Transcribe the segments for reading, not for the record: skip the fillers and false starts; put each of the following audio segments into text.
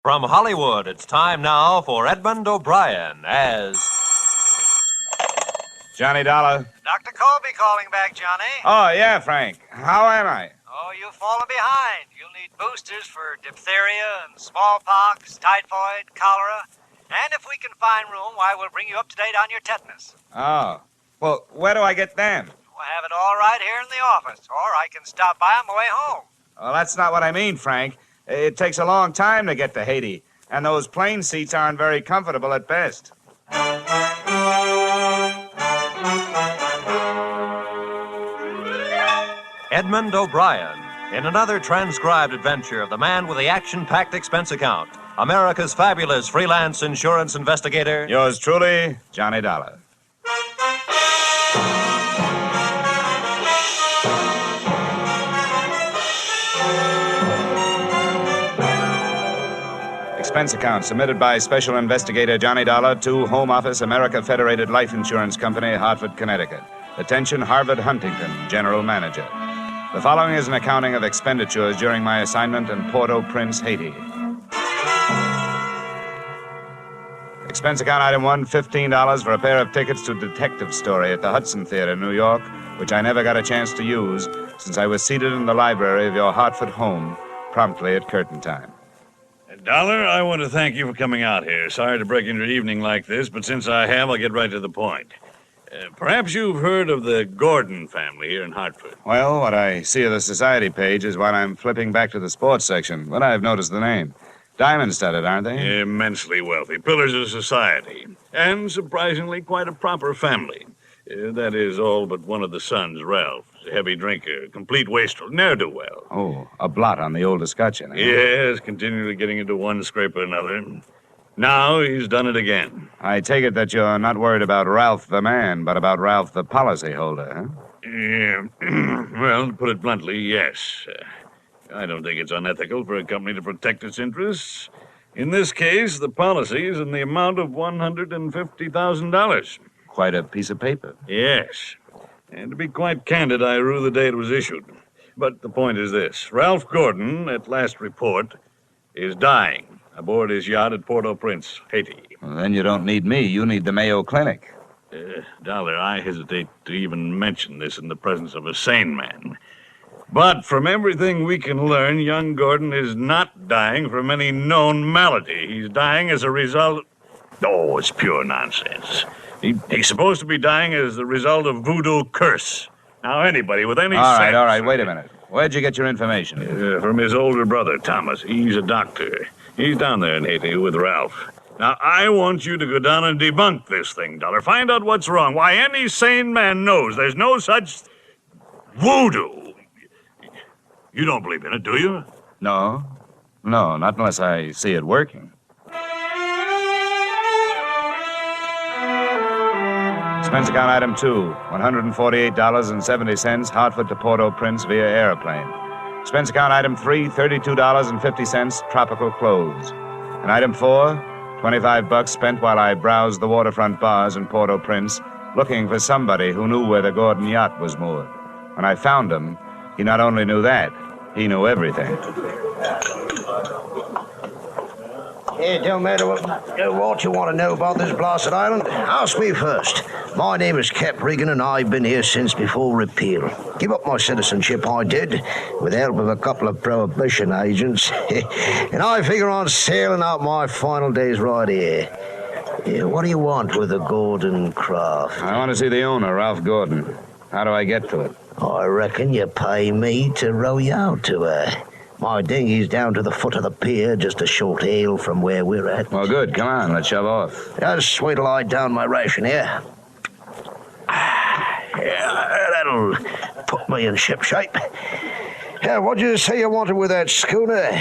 From Hollywood, it's time now for Edmund O'Brien as... Johnny Dollar. Dr. Colby calling back, Johnny. Oh, yeah, Frank. How am I? Oh, you've fallen behind. You'll need boosters for diphtheria and smallpox, typhoid, cholera. And if we can find room, why, we'll bring you up to date on your tetanus. Oh. Well, where do I get them? We'll have it all right here in the office, or I can stop by on my way home. Well, that's not what I mean, Frank. It takes a long time to get to Haiti, and those plane seats aren't very comfortable at best. Edmund O'Brien, in another transcribed adventure of the man with the action-packed expense account, America's fabulous freelance insurance investigator... Yours truly, Johnny Dollar. Expense account submitted by Special Investigator Johnny Dollar to Home Office, America Federated Life Insurance Company, Hartford, Connecticut. Attention, Harvard Huntington, General Manager. The following is an accounting of expenditures during my assignment in Port-au-Prince, Haiti. Expense account item 1, $15 for a pair of tickets to Detective Story at the Hudson Theater, New York, which I never got a chance to use since I was seated in the library of your Hartford home promptly at curtain time. Dollar, I want to thank you for coming out here. Sorry to break into your evening like this, but since I have, I'll get right to the point. Perhaps you've heard of the Gordon family here in Hartford. Well, what I see of the society page is what I'm flipping back to the sports section, but I've noticed the name. Diamond-studded, aren't they? Immensely wealthy, pillars of society, and surprisingly quite a proper family. That is all but one of the sons, Ralph. A heavy drinker, complete wastrel, ne'er-do-well. Oh, a blot on the old escutcheon, eh? Yes, continually getting into one scrape or another. Now he's done it again. I take it that you're not worried about Ralph the man, but about Ralph the policyholder, huh? Yeah, well, to put it bluntly, yes. I don't think it's unethical for a company to protect its interests. In this case, the policy is in the amount of $150,000. Quite a piece of paper. Yes. And to be quite candid, I rue the day it was issued. But the point is this. Ralph Gordon, at last report, is dying aboard his yacht at Port-au-Prince, Haiti. Well, then you don't need me. You need the Mayo Clinic. Dollar, I hesitate to even mention this in the presence of a sane man. But from everything we can learn, young Gordon is not dying from any known malady. He's dying as a result... Oh, it's pure nonsense. He's supposed to be dying as the result of voodoo curse. Now, anybody with any sense... All right, wait a minute. Where'd you get your information? From his older brother, Thomas. He's a doctor. He's down there in Haiti with Ralph. Now, I want you to go down and debunk this thing, Dollar. Find out what's wrong. Why, any sane man knows there's no such voodoo. You don't believe in it, do you? No, not unless I see it working. Expense account item 2, $148.70, Hartford to Port-au-Prince via airplane. Expense account item 3, $32.50, tropical clothes. And item 4, $25 spent while I browsed the waterfront bars in Port-au-Prince, looking for somebody who knew where the Gordon yacht was moored. When I found him, he not only knew that, he knew everything. It don't matter what you want to know about this blasted island. Ask me first. My name is Cap Regan, and I've been here since before repeal. Give up my citizenship, I did, with the help of a couple of prohibition agents. And I figure on sailing out my final days right here. What do you want with the Gordon craft? I want to see the owner, Ralph Gordon. How do I get to it? I reckon you pay me to row you out to her. My dinghy's down to the foot of the pier, just a short hail from where we're at. Well, good. Come on, let's shove off. Just wait till I down my ration here. Yeah, that'll put me in ship shape. What'd you say you wanted with that schooner?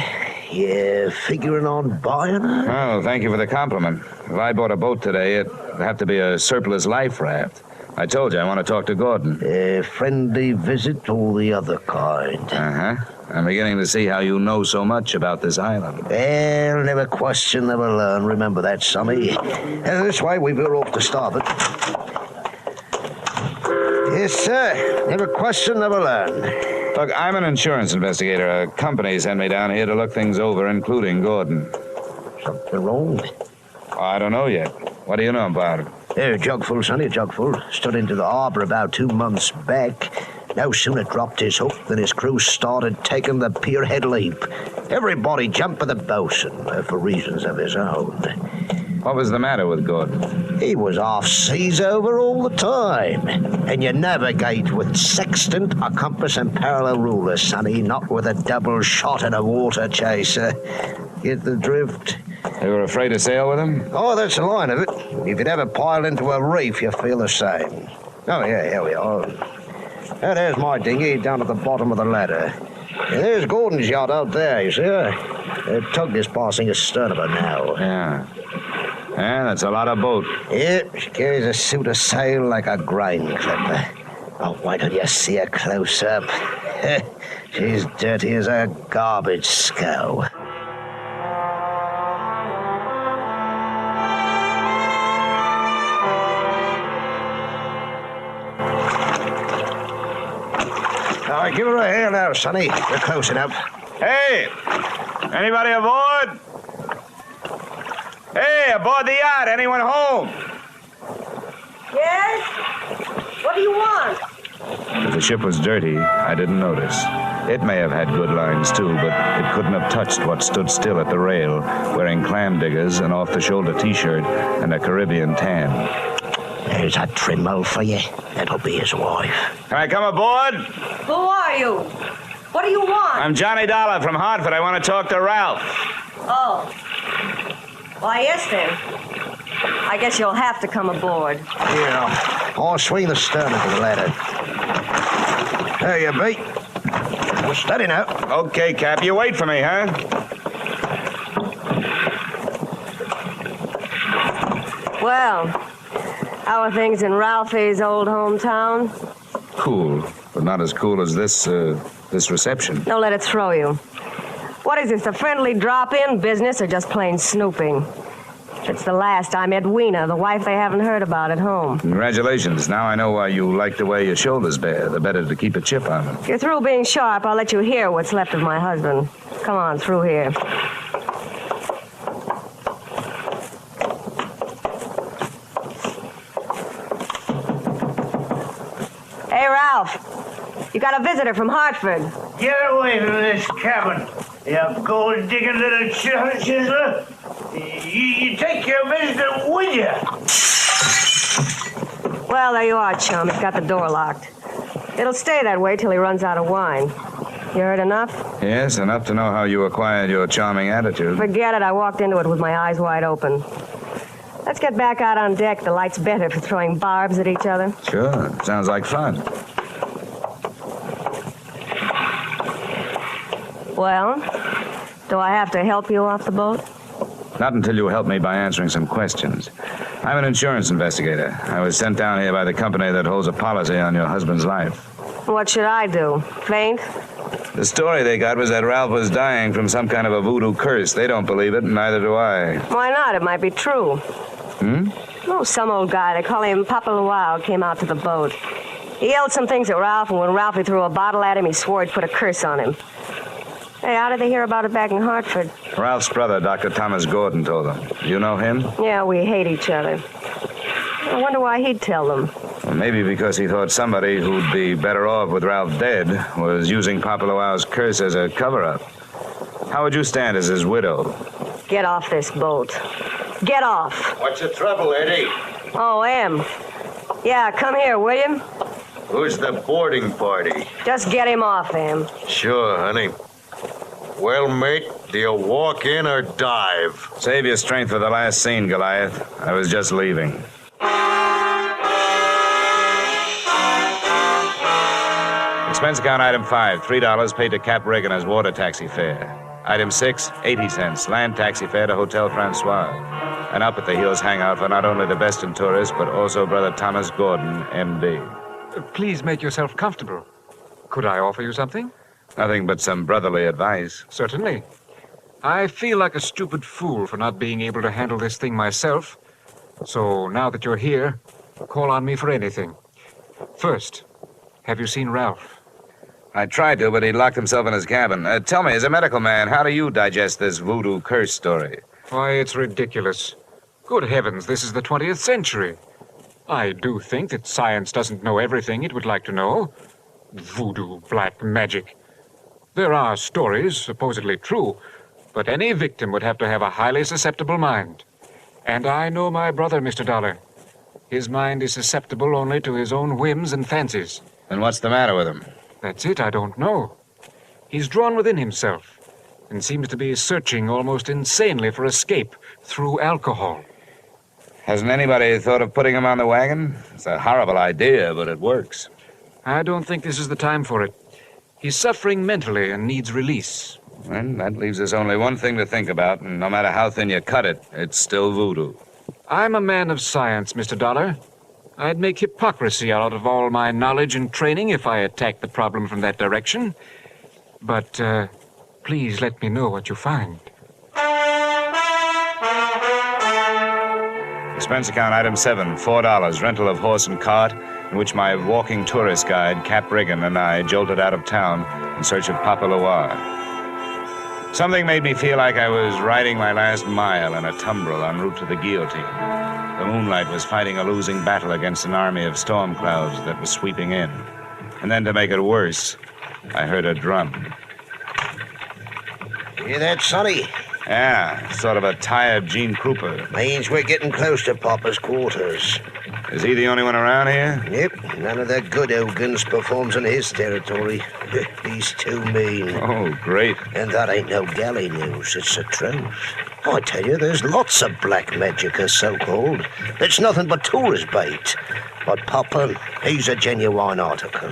You figuring on buying her? Oh, thank you for the compliment. If I bought a boat today, it'd have to be a surplus life raft. I told you I want to talk to Gordon. A friendly visit or the other kind? Uh-huh. I'm beginning to see how you know so much about this island. Well, never question, never learn. Remember that, Sonny. This way, we veer off to starboard. Yes, sir. Never question, never learn. Look, I'm an insurance investigator. A company sent me down here to look things over, including Gordon. Something wrong? I don't know yet. What do you know about it? A jugful, Sonny, a jugful. Stood into the harbour about 2 months back. No sooner dropped his hook than his crew started taking the pierhead leap. Everybody jumped for the bosun, for reasons of his own. What was the matter with Gordon? He was off seas over all the time. And you navigate with sextant, a compass, and parallel ruler, Sonny, not with a double shot and a water chaser. Get the drift? They were afraid to sail with him? Oh, that's the line of it. If you'd ever pile into a reef, you feel the same. Oh, yeah, here we are. And there's my dinghy down at the bottom of the ladder. And there's Gordon's yacht out there, you see her? The tug is passing astern of her now. Yeah. Yeah, that's a lot of boat. Yep, she carries a suit of sail like a grain clipper. Oh, why don't you see her close up? She's dirty as a garbage scow. All right, give her a hail now, Sonny. We're close enough. Hey! Anybody aboard? Hey, aboard the yacht. Anyone home? Yes? What do you want? If the ship was dirty, I didn't notice. It may have had good lines, too, but it couldn't have touched what stood still at the rail, wearing clam diggers, an off-the-shoulder T-shirt, and a Caribbean tan. There's a trimmo for you. That'll be his wife. Can I come aboard? Who are you? What do you want? I'm Johnny Dollar from Hartford. I want to talk to Ralph. Oh. Why, yes, then. I guess you'll have to come aboard. Yeah. I'll swing the stern into the ladder. There you be. Well, steady now. Okay, Cap. You wait for me, huh? Well, how are things in Ralphie's old hometown? Cool, but not as cool as this reception. Don't let it throw you. What is this, a friendly drop-in business or just plain snooping? It's the last I met Weena, the wife they haven't heard about at home. Congratulations. Now I know why you like the way your shoulders bear. The better to keep a chip on them. If you're through being sharp, I'll let you hear what's left of my husband. Come on, through here. Hey, Ralph. You got a visitor from Hartford. Get away from this cabin, you gold-digging little chiseler. You take your visitor with you. Well, there you are, chum. He's got the door locked. It'll stay that way till he runs out of wine. You heard enough? Yes, enough to know how you acquired your charming attitude. Forget it. I walked into it with my eyes wide open. Let's get back out on deck. The light's better for throwing barbs at each other. Sure. Sounds like fun. Well, do I have to help you off the boat? Not until you help me by answering some questions. I'm an insurance investigator. I was sent down here by the company that holds a policy on your husband's life. What should I do? Faint? The story they got was that Ralph was dying from some kind of a voodoo curse. They don't believe it, and neither do I. Why not? It might be true. Oh, some old guy, they call him Papa Luau, came out to the boat. He yelled some things at Ralph, and when Ralphie threw a bottle at him, he swore he'd put a curse on him. Hey, how did they hear about it back in Hartford? Ralph's brother, Dr. Thomas Gordon, told them. You know him? Yeah, we hate each other. I wonder why he'd tell them. Well, maybe because he thought somebody who'd be better off with Ralph dead was using Papa Luau's curse as a cover-up. How would you stand as his widow? Get off this boat. Get off. What's the trouble, Eddie? Oh, Em. Yeah, come here, will you? Who's the boarding party? Just get him off, Em. Sure, honey. Well, mate, do you walk in or dive? Save your strength for the last scene, Goliath. I was just leaving. Expense account item 5, $3 paid to Cap Reagan as water taxi fare. Item 6, 80 cents, land taxi fare to Hotel Francois. And up at the Hills hangout for not only the Beston tourists, but also Brother Thomas Gordon, M.D. Please make yourself comfortable. Could I offer you something? Nothing but some brotherly advice. Certainly. I feel like a stupid fool for not being able to handle this thing myself. So now that you're here, call on me for anything. First, have you seen Ralph? I tried to, but he locked himself in his cabin. Tell me, as a medical man, how do you digest this voodoo curse story? Why, it's ridiculous. Good heavens, this is the 20th century. I do think that science doesn't know everything it would like to know. Voodoo, black magic. There are stories, supposedly true, but any victim would have to have a highly susceptible mind. And I know my brother, Mr. Dollar. His mind is susceptible only to his own whims and fancies. Then what's the matter with him? That's it, I don't know. He's drawn within himself and seems to be searching almost insanely for escape through alcohol. Hasn't anybody thought of putting him on the wagon? It's a horrible idea, but it works. I don't think this is the time for it. He's suffering mentally and needs release. Well, that leaves us only one thing to think about, and no matter how thin you cut it, it's still voodoo. I'm a man of science, Mr. Dollar. I'd make hypocrisy out of all my knowledge and training if I attacked the problem from that direction. But, please let me know what you find. Expense account item 7, $4, rental of horse and cart, in which my walking tourist guide, Cap Riggin, and I jolted out of town in search of Papa Loire. Something made me feel like I was riding my last mile in a tumbril en route to the guillotine. The moonlight was fighting a losing battle against an army of storm clouds that was sweeping in. And then to make it worse, I heard a drum. Hear that, Sonny? Yeah, sort of a tired Gene Krupa. Means we're getting close to Papa's quarters. Is he the only one around here? Yep, none of the good Ogans performs in his territory. He's too mean. Oh, great. And that ain't no galley news, it's the truth. I tell you, there's lots of black magic, so-called. It's nothing but tourist bait. But Papa, he's a genuine article.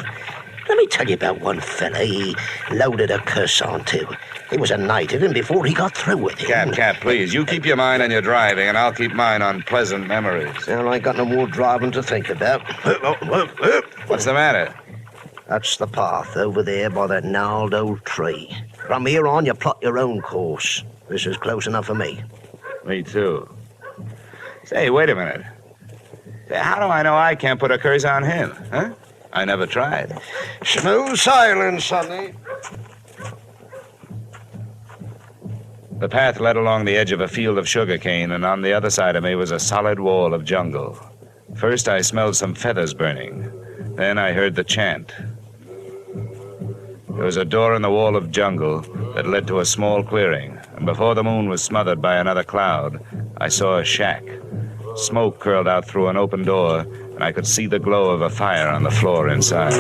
Let me tell you about one fella he loaded a curse onto. He was a native, and before he got through with him... Cap, please, you keep your mind on your driving, and I'll keep mine on pleasant memories. Well, I ain't got no more driving to think about. What's the matter? That's the path over there by that gnarled old tree. From here on, you plot your own course. This is close enough for me. Me too. Say, wait a minute. How do I know I can't put a curse on him, huh? I never tried. Smooth sailing, Sonny. The path led along the edge of a field of sugarcane, and on the other side of me was a solid wall of jungle. First, I smelled some feathers burning. Then I heard the chant. There was a door in the wall of jungle that led to a small clearing, and before the moon was smothered by another cloud, I saw a shack. Smoke curled out through an open door, and I could see the glow of a fire on the floor inside.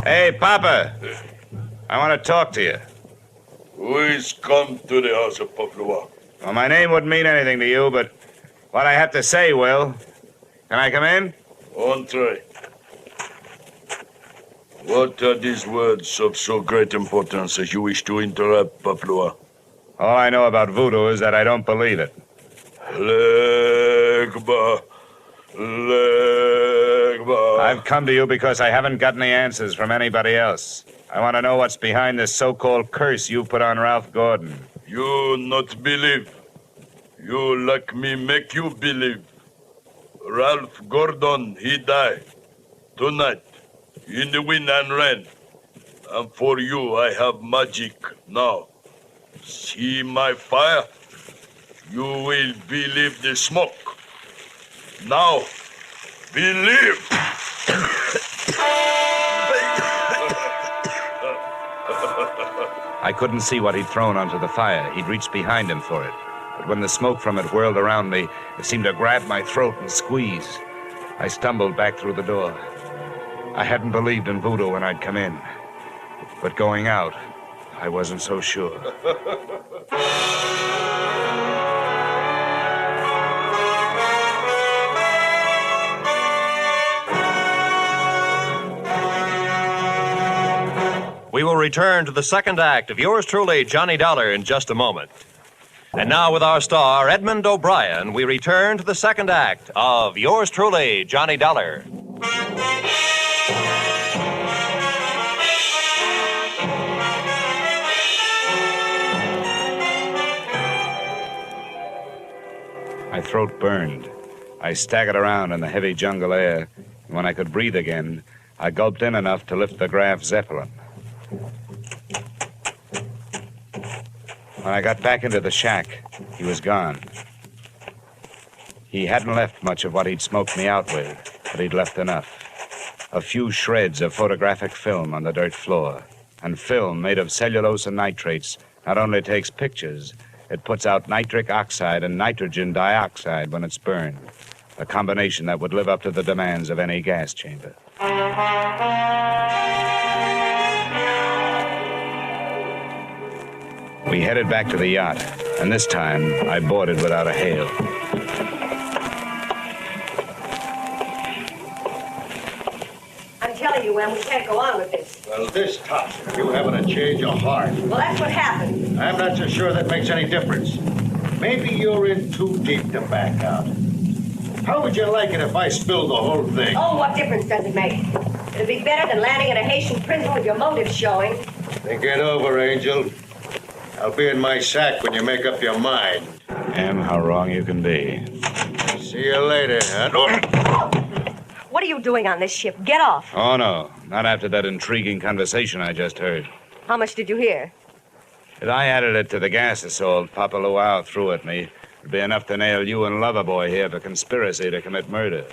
Hey, Papa! I want to talk to you. Who is come to the house of Papua? Well, my name wouldn't mean anything to you, but what I have to say will. Can I come in? Entree. What are these words of so great importance as you wish to interrupt, Papua? All I know about voodoo is that I don't believe it. Legba. I've come to you because I haven't got any answers from anybody else. I want to know what's behind this so-called curse you put on Ralph Gordon. You not believe. You like me make you believe. Ralph Gordon, he died. Tonight, in the wind and rain. And for you, I have magic now. See my fire? You will believe the smoke. Now, believe! I couldn't see what he'd thrown onto the fire. He'd reached behind him for it. But when the smoke from it whirled around me, it seemed to grab my throat and squeeze. I stumbled back through the door. I hadn't believed in voodoo when I'd come in. But going out, I wasn't so sure. We will return to the second act of yours truly, Johnny Dollar, in just a moment. And now with our star, Edmund O'Brien, we return to the second act of yours truly, Johnny Dollar. My throat burned. I staggered around in the heavy jungle air, and when I could breathe again, I gulped in enough to lift the Graf Zeppelin. When I got back into the shack, he was gone. He hadn't left much of what he'd smoked me out with, but he'd left enough. A few shreds of photographic film on the dirt floor. And film made of cellulose and nitrates not only takes pictures, it puts out nitric oxide and nitrogen dioxide when it's burned. A combination that would live up to the demands of any gas chamber. We headed back to the yacht, and this time I boarded without a hail. I'm telling you, Em, we can't go on with this. Well, this tops it. You having a change of heart. Well, that's what happened. I'm not so sure that makes any difference. Maybe you're in too deep to back out. How would you like it if I spilled the whole thing? Oh, what difference does it make? It'd be better than landing in a Haitian prison with your motives showing. Think it over, Angel. I'll be in my sack when you make up your mind. Em, how wrong you can be. See you later, huh? What are you doing on this ship? Get off. Oh, no. Not after that intriguing conversation I just heard. How much did you hear? If I added it to the gas assault Papa Luau threw at me, it'd be enough to nail you and Loverboy here for conspiracy to commit murder.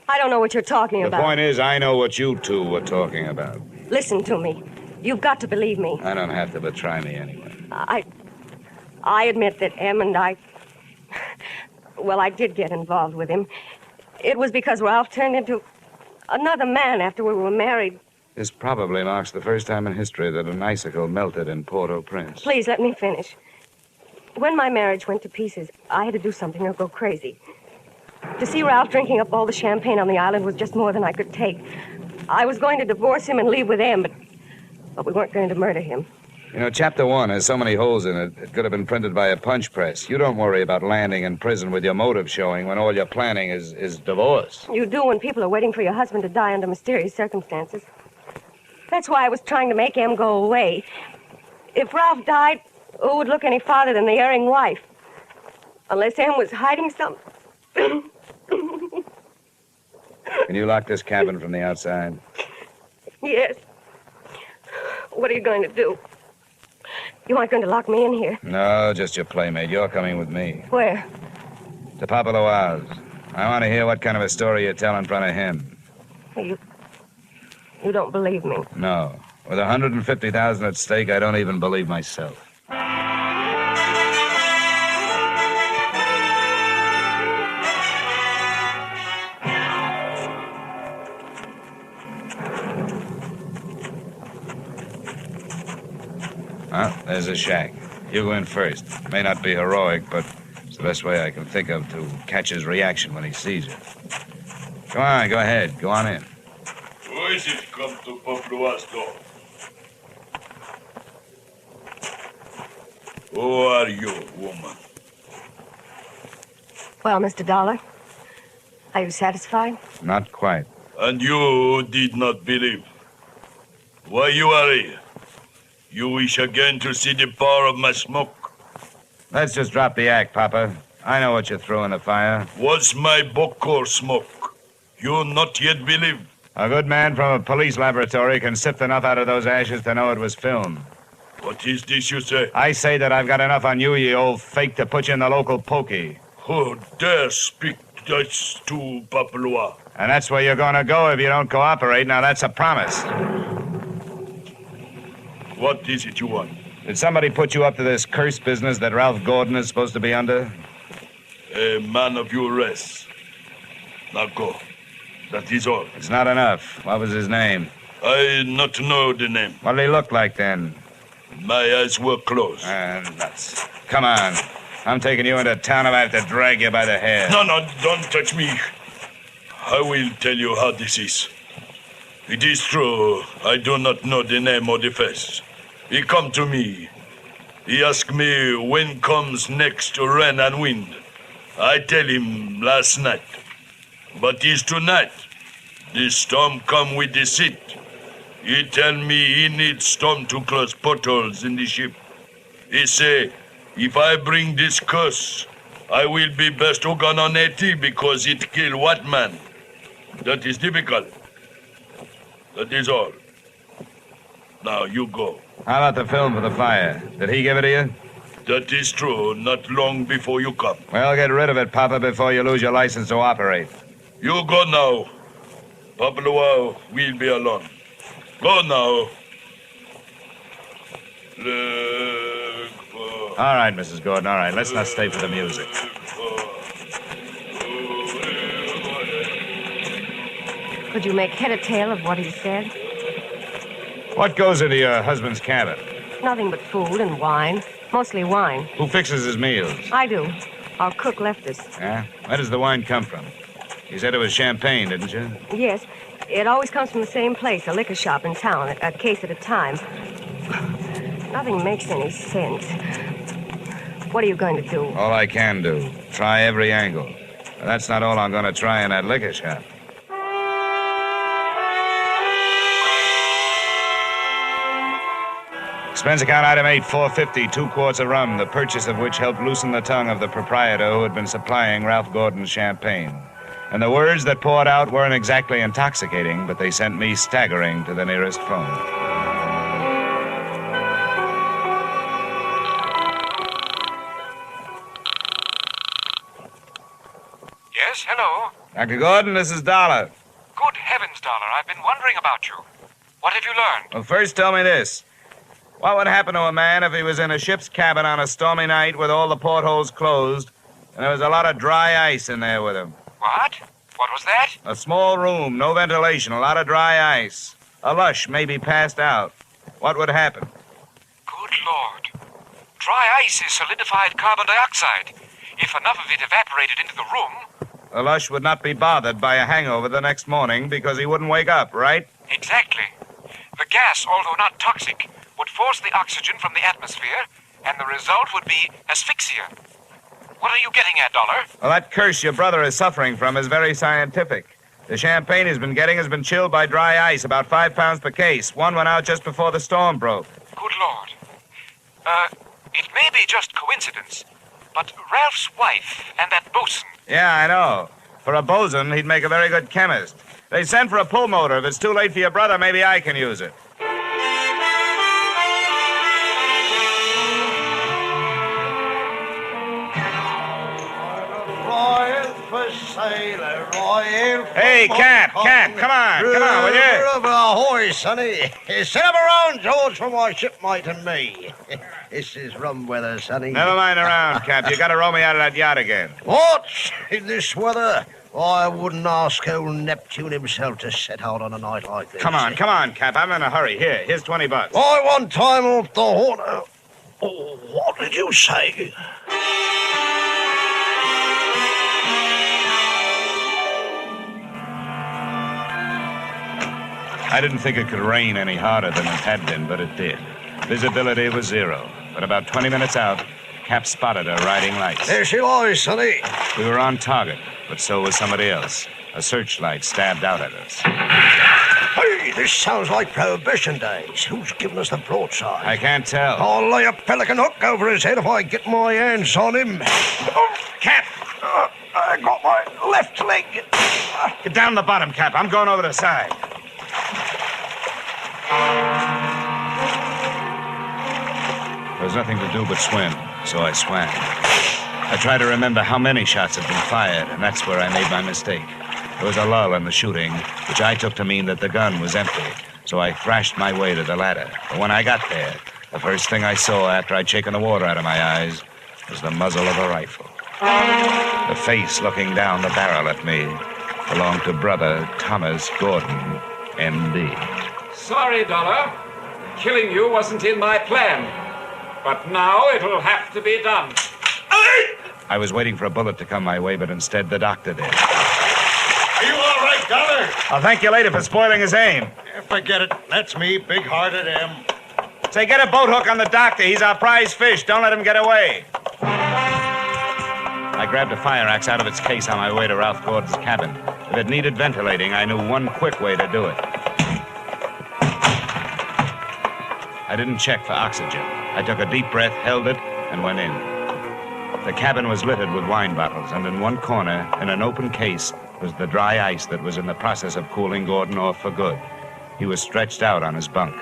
I don't know what you're talking The about. point is, I know what you two were talking about. Listen to me. You've got to believe me. I don't have to, but try me anyway. I admit that Em and I... Well, I did get involved with him. It was because Ralph turned into another man after we were married. This probably marks the first time in history that an icicle melted in Port-au-Prince. Please, let me finish. When my marriage went to pieces, I had to do something or go crazy. To see Ralph drinking up all the champagne on the island was just more than I could take. I was going to divorce him and leave with Em, but we weren't going to murder him. You know, Chapter 1 has so many holes in it, it could have been printed by a punch press. You don't worry about landing in prison with your motive showing when all you're planning is divorce. You do when people are waiting for your husband to die under mysterious circumstances. That's why I was trying to make Em go away. If Ralph died, who would look any farther than the erring wife? Unless Em was hiding something. Can you lock this cabin from the outside? Yes. What are you going to do? You aren't going to lock me in here. No, just your playmate. You're coming with me. Where? To Papa Luau's. I want to hear what kind of a story you tell in front of him. You don't believe me. No. With $150,000 at stake, I don't even believe myself. Well, there's a shack. You go in first. May not be heroic, but it's the best way I can think of to catch his reaction when he sees it. Come on, go ahead. Go on in. Who is it come to Paplua's door? Who are you, woman? Well, Mr. Dollar, are you satisfied? Not quite. And you did not believe. Why you are here? You wish again to see the power of my smoke? Let's just drop the act, Papa. I know what you threw in the fire. Was my Bokor smoke? You not yet believe? A good man from a police laboratory can sift enough out of those ashes to know it was film. What is this you say? I say that I've got enough on you, you old fake, to put you in the local pokey. Who dare speak this to Papalua? And that's where you're gonna go if you don't cooperate. Now, that's a promise. What is it you want? Did somebody put you up to this cursed business that Ralph Gordon is supposed to be under? A man of your race. Now go. That is all. It's not enough. What was his name? I not know the name. What did he look like then? My eyes were closed. Nuts. Come on. I'm taking you into town. I have to drag you by the hair. No, don't touch me. I will tell you how this is. It is true, I do not know the name or the face. He come to me. He ask me when comes next rain and wind. I tell him last night. But it's tonight. The storm come with the seat. He tell me he needs storm to close portholes in the ship. He say, if I bring this curse, I will be best organ on AT because it kill white man. That is difficult. That is all. Now you go. How about the film for the fire? Did he give it to you? That is true. Not long before you come. Well, get rid of it, Papa, before you lose your license to operate. You go now. Papa Luau will be alone. Go now. All right, Mrs. Gordon, all right. Let's not stay for the music. Could you make head or tail of what he said? What goes into your husband's cabin? Nothing but food and wine. Mostly wine. Who fixes his meals? I do. Our cook left us. Yeah? Where does the wine come from? You said it was champagne, didn't you? Yes. It always comes from the same place, a liquor shop in town, a case at a time. Nothing makes any sense. What are you going to do? All I can do. Try every angle. But that's not all I'm going to try in that liquor shop. Expense account item 8450, 2 quarts of rum, the purchase of which helped loosen the tongue of the proprietor who had been supplying Ralph Gordon's champagne. And the words that poured out weren't exactly intoxicating, but they sent me staggering to the nearest phone. Yes, hello. Dr. Gordon, this is Dollar. Good heavens, Dollar. I've been wondering about you. What have you learned? Well, first tell me this. What would happen to a man if he was in a ship's cabin on a stormy night with all the portholes closed and there was a lot of dry ice in there with him? What? What was that? A small room, no ventilation, a lot of dry ice. A lush, maybe passed out. What would happen? Good Lord. Dry ice is solidified carbon dioxide. If enough of it evaporated into the room... The lush would not be bothered by a hangover the next morning because he wouldn't wake up, right? Exactly. The gas, although not toxic, would force the oxygen from the atmosphere, and the result would be asphyxia. What are you getting at, Dollar? Well, that curse your brother is suffering from is very scientific. The champagne he's been getting has been chilled by dry ice, about 5 pounds per case. One went out just before the storm broke. Good Lord. It may be just coincidence, but Ralph's wife and that bosun... Yeah, I know. For a bosun, he'd make a very good chemist. They sent for a pull motor. If it's too late for your brother, maybe I can use it. Hey, Cap, come on, will you? Ahoy, sonny. Set up around, George, for my shipmate and me. This is rum weather, sonny. Never mind around, Cap. You gotta row me out of that yacht again. What? In this weather? I wouldn't ask old Neptune himself to set out on a night like this. Come on, Cap. I'm in a hurry. Here's $20. I want time off the horn. Oh, what did you say? I didn't think it could rain any harder than it had been, but it did. Visibility was 0. But about 20 minutes out, Cap spotted her riding lights. There she lies, sonny. We were on target, but so was somebody else. A searchlight stabbed out at us. Hey, this sounds like Prohibition days. Who's giving us the broadside? I can't tell. I'll lay a pelican hook over his head if I get my hands on him. Oh, Cap! I got my left leg. Get down the bottom, Cap. I'm going over the side. There was nothing to do but swim, so I swam. I tried to remember how many shots had been fired, and that's where I made my mistake. There was a lull in the shooting, which I took to mean that the gun was empty, so I thrashed my way to the ladder. But when I got there, the first thing I saw after I'd shaken the water out of my eyes was the muzzle of a rifle. The face looking down the barrel at me belonged to Brother Thomas Gordon, M.D. Sorry, Dollar. Killing you wasn't in my plan. But now it'll have to be done. I was waiting for a bullet to come my way, but instead the doctor did. Are you all right, Dollar? I'll thank you later for spoiling his aim. Forget it. That's me, big-hearted M. Say, get a boat hook on the doctor. He's our prize fish. Don't let him get away. I grabbed a fire axe out of its case on my way to Ralph Gordon's cabin. If it needed ventilating, I knew one quick way to do it. I didn't check for oxygen. I took a deep breath, held it, and went in. The cabin was littered with wine bottles, and in one corner, in an open case, was the dry ice that was in the process of cooling Gordon off for good. He was stretched out on his bunk.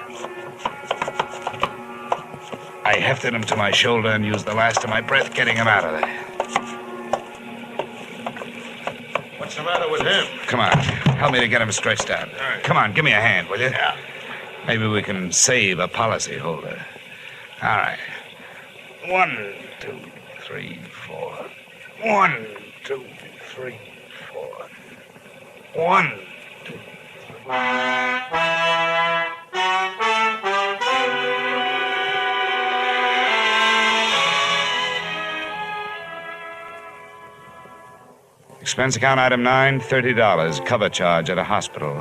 I hefted him to my shoulder and used the last of my breath getting him out of there. What's the matter with him? Come on, help me to get him stretched out. right. Come on, give me a hand, will you? Yeah. Maybe we can save a policyholder. All right. 1, 2, 3, 4. 1, 2, 3, 4. 1, 2. Expense account item 9, $30, cover charge at a hospital,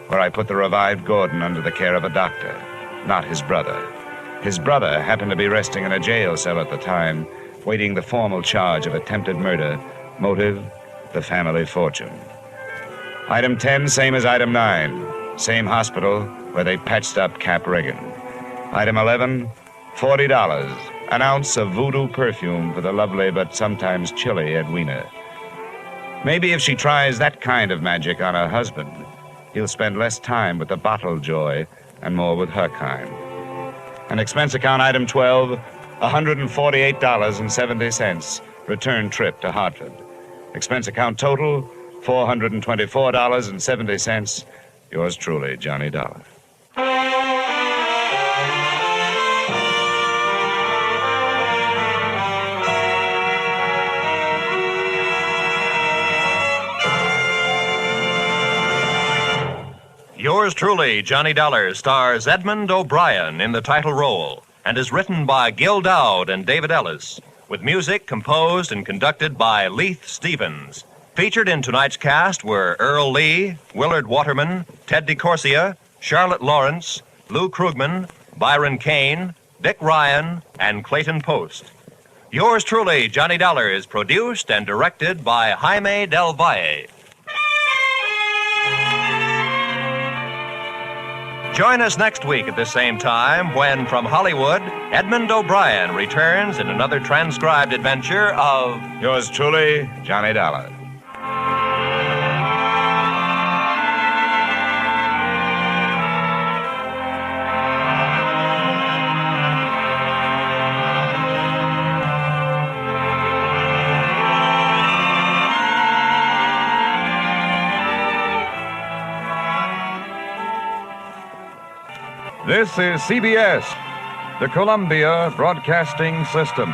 where I put the revived Gordon under the care of a doctor, not his brother. His brother happened to be resting in a jail cell at the time, waiting the formal charge of attempted murder. Motive, the family fortune. Item 10, same as item 9. Same hospital where they patched up Cap Reagan. Item 11, $40. An ounce of voodoo perfume for the lovely but sometimes chilly Edwina. Maybe if she tries that kind of magic on her husband, he'll spend less time with the bottle joy and more with her kind. And expense account item 12, $148.70. Return trip to Hartford. Expense account total, $424.70. Yours truly, Johnny Dollar. Yours truly, Johnny Dollar, stars Edmund O'Brien in the title role and is written by Gil Dowd and David Ellis, with music composed and conducted by Leith Stevens. Featured in tonight's cast were Earl Lee, Willard Waterman, Ted DeCorsia, Charlotte Lawrence, Lou Krugman, Byron Kane, Dick Ryan, and Clayton Post. Yours truly, Johnny Dollar, is produced and directed by Jaime Del Valle. Join us next week at the same time when, from Hollywood, Edmund O'Brien returns in another transcribed adventure of Yours truly, Johnny Dollar. This is CBS, the Columbia Broadcasting System.